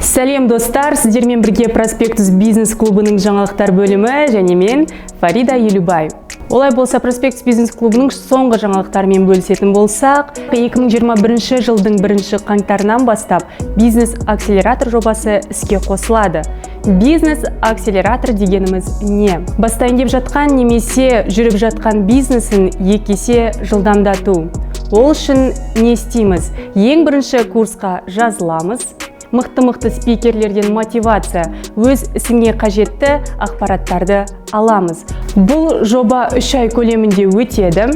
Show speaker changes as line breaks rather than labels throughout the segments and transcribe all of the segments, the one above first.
Сәлем достар, сіздермен бірге Проспектус бизнес клубының жаңалықтар бөлімі және мен Фарида Елубай. Олай болса, Проспектус бизнес клубының соңғы жаңалықтармен бөлісетін болсақ, 2021 жылдың 1 қаңтарынан бастап бизнес-акселератор жобасы іске қосылады. Бизнес-акселератор дегеніміз не? Бастайын деп жатқан немесе жүріп жатқан бизнесін 2 есе жылдамдату. Ол үшін не істейміз? Ең бірінші курсқа жазыламыз. Мықты спикерлерден мотивация, өз ісіңе қажетті ақпараттарды аламыз. Бұл жоба 3 ай көлемінде өтеді.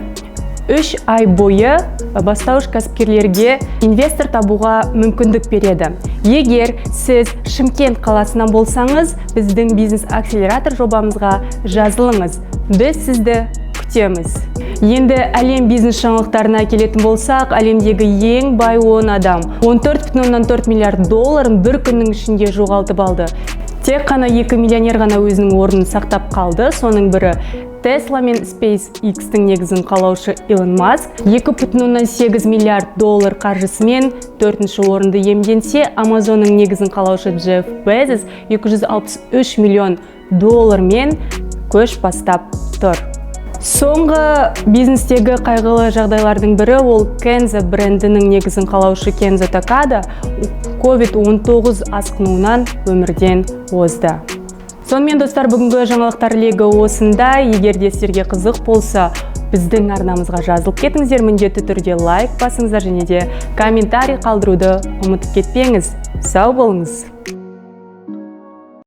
3 ай бойы бастауыш кәсіпкерлерге инвестор табуға мүмкіндік береді. Егер сіз Шымкент қаласынан болсаңыз, біздің бизнес-акселератор жобамызға жазылыңыз. Біз сізді күтеміз. Енді әлем бизнес жаңалықтарына келетін болсақ, әлемдегі ең бай 10 адам 14,4 миллиард долларын бір күннің ішінде жоғалтып алды. Тек қана 2 миллионер ғана өзінің орнын сақтап қалды. Соның бірі Tesla мен SpaceX-тің негізін қалаушы Илон Маск 2,8 миллиард доллар қаржысымен 4-ші орынды иемденсе, Amazon'ның негізін қалаушы Джефф Безос 263 миллион доллармен көш бастап тұр. Соңғы бизнестегі қайғылы жағдайлардың бірі ол Kenzo брендінің негізін қалаушы Кензо Такада COVID-19 асқынуынан өмірден озды. Сонымен достар, бүгінгі жаңалықтар легі осындай. Егер де сіздерге қызық болса, біздің арнамызға жазылып кетіңіздер, міндетті түрде лайк басыңыздар және де комментарий қалдыруды ұмытып кетпеңіз. Сау болыңыз.